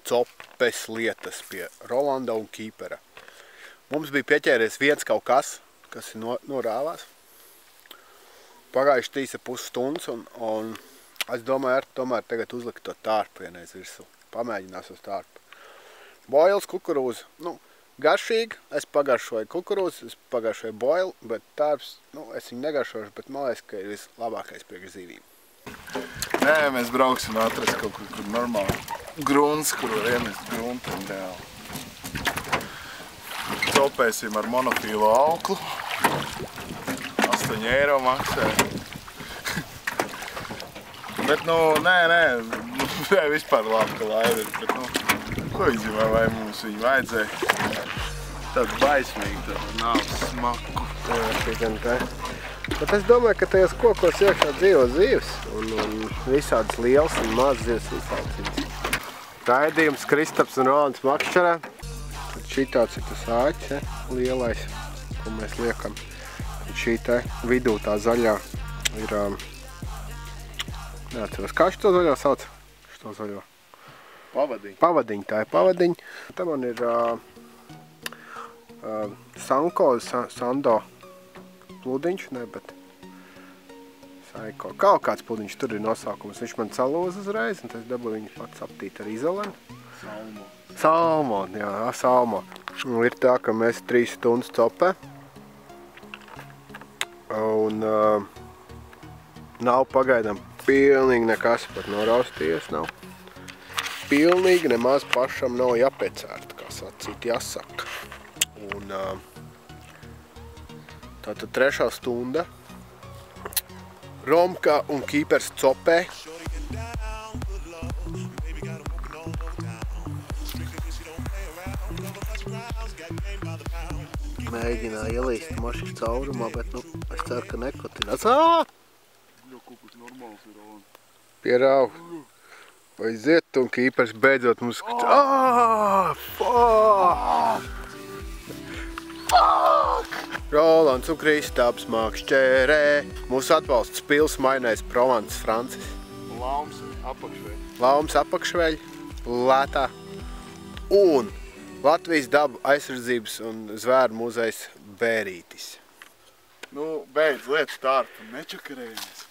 copes lietas pie Rolanda un Kīpera. Mums bija pieķēries viens kaut kas ir norāvās. Pagājuši 3,5 stundas un es domāju, tomēr tagad uzlikt to tārpu vienreiz virsū. Pamēģinās uz tārpu. Boils kukurūza, garšīgi, es pagaršoju kukurūzu, es pagaršoju boilu, bet tārps, es viņu negaršošu, bet man liekas, ka ir vislabākais priekš zīvīm. Nē, mēs brauksim atrast kaut kur normāli grunts, kur var iemest gruntu un copēsim ar monofīlu auklu. 8 eiro maksā. Bet, nē, vispār labi, ka laiva ir, bet, ko izņemā, vai mums viņu vajadzēja? Tādu baismīgi, tādu nav smaku. Jā, bet es domāju, ka tajos kokos iekšā dzīvo zīves un visādas lielas un mazas zīves visādas viņas. Raidījums Kristaps un Rolands Makšķerē. Šitāds ir tas āķis, lielais, ko mēs liekam. Šī te vidū tā zaļā ir, neatceros, kā šito zaļo sauc? Šito zaļo? Pavadiņa. Pavadiņa, tā ir pavadiņa. Te man ir Sando pludiņš, ne, bet Saiko. Kaut kāds pludiņš, tur ir nosaukums. Viņš man salūza uzreiz, un es dabūju viņu pats aptīt ar izolenu. Salmon, jā, salmon. Ir tā, ka mēs 3 stundas copē. Un nav pagaidām pilnīgi nekas pat noraustījies nav. Pilnīgi nemaz pašam nav jāpecērt, kā sacīt jāsaka. Un tātad 3. stunda. Romka un Kīpers copē. Mēģināja ielīst mašas caurumā, bet, es ceru, ka nekotinās. Pierāv. Aiziet, un Kīpers beidzot mums skatās. Rolands un Kristaps Makšķerē. Mūsu atbalsts pils mainais Provence Francis. Laums apakšveļ. Laums apakšveļ, lētā. Un Latvijas dabu aizsardzības un zvēru muzejs Bērītis. Beidz lietu tārpu, nečakarējies.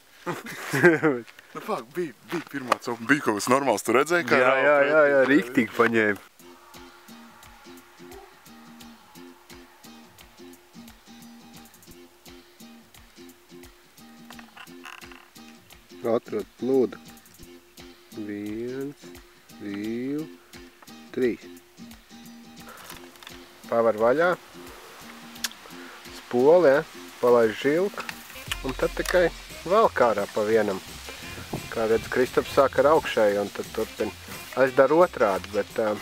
Bija pirmā copa, bija kaut kas normāls, tu redzēji, kā Jā, riktīgi paņēma. Atrod plūdu. 1, 2, 3. Pavar vaļā. Spoli, palaiž žilku. Un tad tikai vēl kārā pa vienam. Kā redz, Kristaps sāk ar augšēju un tad turpina. Es daru otrādi, bet tam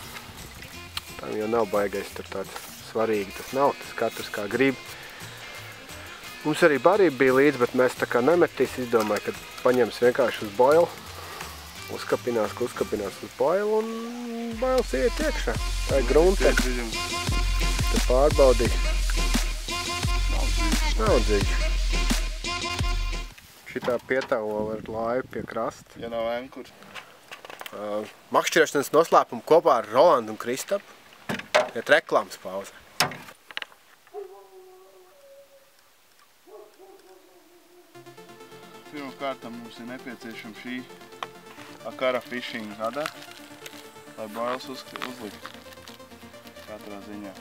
jau nav baigais tur tāds svarīgi. Tas nav, tas katrs kā grib. Mums arī barība bija līdz, bet mēs tā kā nemetīs, izdomāju, ka paņems vienkārši uz boilu. Uzkapinās uz boilu un boils iet iekšā. Tā ir grunte. Te pārbaudīt. Nav dzīvi. Šitā pietāvo var laivu pie krasta. Ja nav enkurs. Makšķerēšanas noslēpumu kopā ar Rolandu un Kristapu. Iet reklāmas pauze. Pirmkārtam mums ir nepieciešama šī Akara fishing adata, lai boils uzlikt katrā ziņā.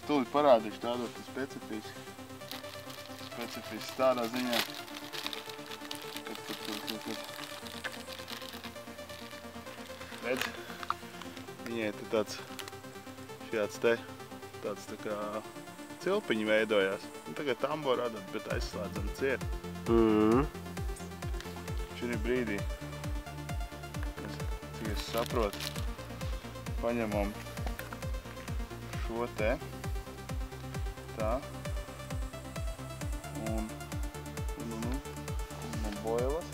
Tūlīt parādīšu tādot specifiski tādā ziņā, kad redz, viņai te tāds tā kā cilpiņi veidojās. Un tagad tambora adat, bet aizslēdzam ciet. Šī brīdī, cik es saprotu, paņemam šo te, tā, un boilas,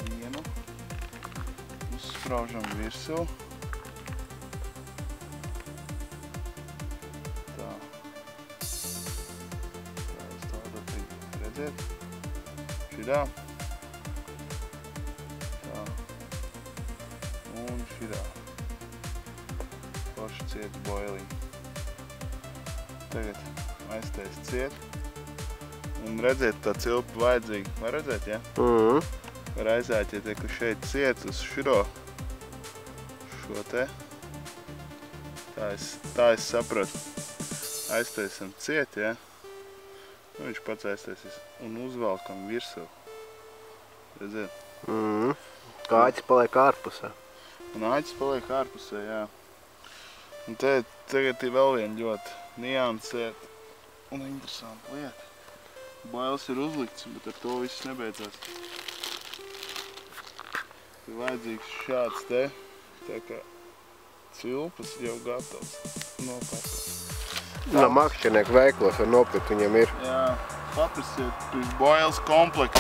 vienu, uzspraužam virsū, tā, redziet, šidā, tā, šitā. Paši ciet boiliņu. Tagad aiztais ciet. Un redziet, tā cilpa vajadzīga. Var redzēt, ja? Var aizāķiet, ka šeit ciet uz šo te. Tā es sapratu. Aiztaisam ciet, ja? Nu, viņš pats aiztaisīs. Un uzvalkam virsū. Redziet? Kā āķis paliek ārpusē. Un āķis paliek ārpusē, jā. Un te tagad ir vēl viena ļoti niansēta un interesanta lieta. Bailes ir uzlikts, bet ar to viss nebeidzās. Ir vajadzīgs šāds te, tā kā cilpas jau gatavs nopērkt. No makšķernieku veiklos var nopirkt, viņam ir. Jā, paprasiet, Bailes komplekts.